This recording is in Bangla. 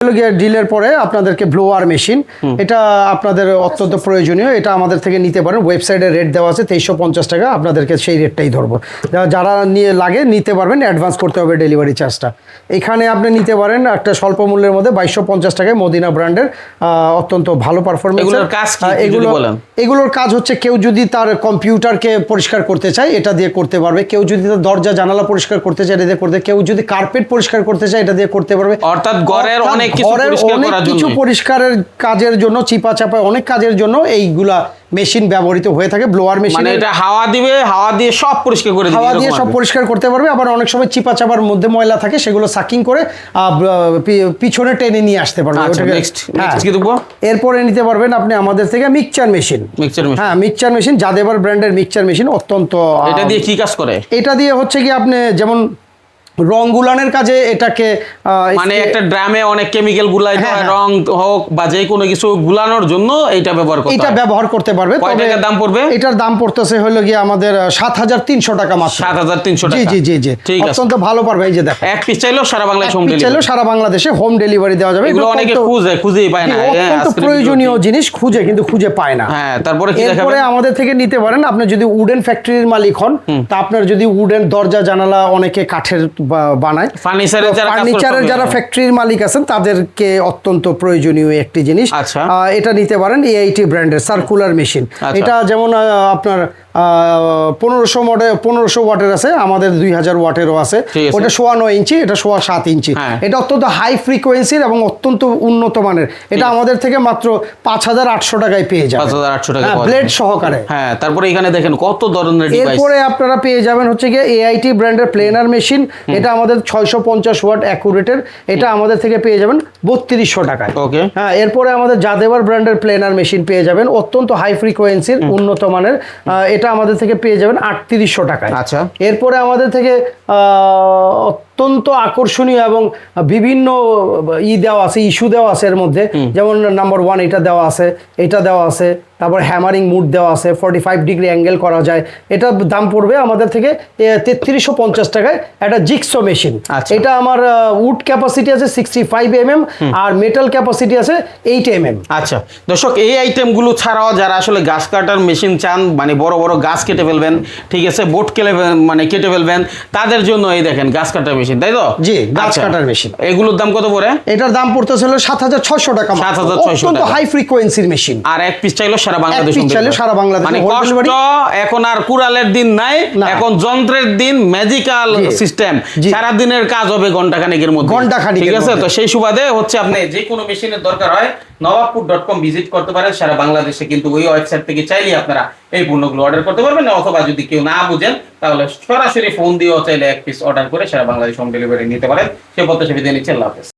ডিলের পরে আপনাদেরকে ব্লোয়ার মেশিন, এটা আপনাদের অত্যন্ত প্রয়োজনীয়। এটা আমাদের থেকে নিতে পারেন, ওয়েবসাইটে রেট দেওয়া আছে 2350 টাকা, আপনাদেরকে সেই রেটটাই ধরবো। যারা নিয়ে লাগে নিতে পারবেন, অ্যাডভান্স করতে হবে ডেলিভারি চার্জটা। এখানে আপনি নিতে পারেন একটা স্বল্প মূল্যের মধ্যে 2250 টাকায় মদিনা ব্র্যান্ডের অত্যন্ত ভালো পারফরমেন্স। এগুলোর কাজ হচ্ছে কেউ যদি তার কম্পিউটারকে পরিষ্কার করতে চায় এটা দিয়ে করতে পারবে, কেউ যদি তার দরজা জানালা পরিষ্কার করতে চায় এটা দিয়ে করতে, কেউ যদি কার্পেট পরিষ্কার করতে চায় এটা দিয়ে করতে পারবে। অর্থাৎ ঘরের অনেক কিছু পরিষ্কারের কাজের জন্য, চিপা চাপা অনেক কাজের জন্য এইগুলা মেশিন ব্যবহৃত হয়ে থাকে। ব্লোয়ার মেশিন মানে এটা হাওয়া দিবে, হাওয়া দিয়ে সব পরিষ্কার করে দিবে, হাওয়া দিয়ে সব পরিষ্কার করতে পারবে। আবার অনেক সময় চিপা চাপার মধ্যে ময়লা থাকে, সেগুলো সাকিং করে পিছনে টেনে নিয়ে আসতে পারবে। এরপরে নিতে পারবেন আপনি আমাদের থেকে মিক্সচার মেশিন। হ্যাঁ, মিক্সচার মেশিন, জাদেবার ব্র্যান্ডের মিক্সচার মেশিন অত্যন্ত। এটা দিয়ে কি কাজ করে? এটা দিয়ে হচ্ছে কি আপনি যেমন রং গুলানের কাজে এটাকে, মানে একটা ড্রামে অনেক কেমিক্যাল গুলাই রং হোক বা যে কোনো কিছু গুলানোর জন্য এটা ব্যবহার করতে পারবে। কত টাকা দাম পড়বে? এটার দাম পড়তেছে হলো গিয়ে আমাদের 7300 টাকা মাত্র। 7300 টাকা? জি জি জি, অত্যন্ত ভালো পারবে। এই যে দেখো, এক পিস চাইলেও সারা বাংলাদেশে হোম ডেলিভারি, চাইলেও সারা বাংলাদেশে হোম ডেলিভারি দেওয়া যাবে। এগুলো অনেকে খুঁজেই পায় না, অত্যন্ত প্রয়োজনীয় জিনিস, কিন্তু খুঁজে পায় না। হ্যাঁ, তারপরে কি দেখাবেন? এরপরে আমাদের থেকে নিতে পারেন, আপনি যদি উডেন ফ্যাক্টরির মালিক হন, তা আপনার যদি উডেন দরজা জানালা অনেকে কাঠের বানায়, ফার্নিচারের যারা ফ্যাক্টরির মালিক আছেন তাদেরকে অত্যন্ত প্রয়োজনীয় একটি জিনিস। এটা নিতে পারেন AIT ব্র্যান্ডের সার্কুলার মেশিন। এটা যেমন আপনার 1500 ওয়াটের আছে, আমাদের 2000 ওয়াটেরও আছে। ওটা 9.25 ইঞ্চি, এটা 7.25 ইঞ্চি। এটা অত্যন্ত হাই ফ্রিকোয়েন্সির এবং অত্যন্ত উন্নত মানের। এটা আমাদের থেকে মাত্র 5800 টাকায় পেয়ে যাবেন, 5800 টাকা ব্লেড সহকারে। হ্যাঁ, তারপরে এখানে দেখেন কত ধরনের ডিভাইস। এরপরে আপনারা পেয়ে যাবেন হচ্ছে গিয়ে AIT ব্র্যান্ডের প্লেনার মেশিন। এটা আমাদের 650 ওয়াট অ্যাকুরেটের, এটা আমাদের থেকে পেয়ে যাবেন 3200 টাকায়। ওকে। হ্যাঁ, এরপরে আমাদের জাদেবার ব্র্যান্ডের প্লেনার মেশিন পেয়ে যাবেন অত্যন্ত হাই ফ্রিকোয়েন্সির উন্নত মানের, এটা আমাদের থেকে পেয়ে যাবেন 3800 টাকায়। আচ্ছা। এরপরে আমাদের থেকে অত্যন্ত আকর্ষণীয় এবং বিভিন্ন দেওয়া আছে, ইস্যু দেওয়া আছে এর মধ্যে, যেমন নাম্বার 1 এটা দেওয়া আছে, এটা দেওয়া আছে, তারপর হ্যামারিং মুড দেওয়া আছে, 45 ডিগ্রি অ্যাঙ্গেল করা যায়। এটার দাম পড়বে আমাদের থেকে 3350 টাকায়। একটা জিক্সো মেশিন, এটা আমার উড ক্যাপাসিটি আছে 65 mm আর মেটাল ক্যাপাসিটি আছে 8 mm। আচ্ছা দর্শক, এই আইটেমগুলো ছাড়াও যারা আসলে গাছ কাটার মেশিন চান, মানে বড় বড় গাছ কেটে ফেলবেন, ঠিক আছে, বোট কেটে ফেলবেন, তাদের জন্য এই দেখেন গাছ কাটার মেশিন, তাই তো? জি, গাছ কাটার মেশিন। এগুলোর দাম কত পড়ে? এটার দাম পড়তেছে 7600 টাকা। 7600 টাকা, হাই ফ্রিকোয়েন্সির মেশিন। আর এক পিস চাইলো সারা বাংলাদেশ, সারা বাংলাদেশ। মানে কষ্ট এখন আর কুড়ালের দিন নাই, এখন যন্ত্রের দিন, ম্যাজিক্যাল সিস্টেম। সারা দিনের কাজ হবে ঘন্টাখানেকের মধ্যে, ঠিক আছে? তো সেই সুবাদে হচ্ছে আপনি যে কোনো মেশিনের দরকার হয় নবাবপুর.com ভিজিট করতে পারেন। সারা বাংলাদেশে কিন্তু ওই ওয়েবসাইট থেকে চাইলে আপনারা এই পণ্যগুলো অর্ডার করতে পারবেন, অথবা যদি কেউ না বুঝেন তাহলে সরাসরি ফোন দিয়েও চাইলে এক পিস অর্ডার করে সারা বাংলাদেশ হোম ডেলিভারি নিতে পারেন। সে প্রত্যাশা বিদায় নিচ্ছি, আল্লাহ হাফেজ।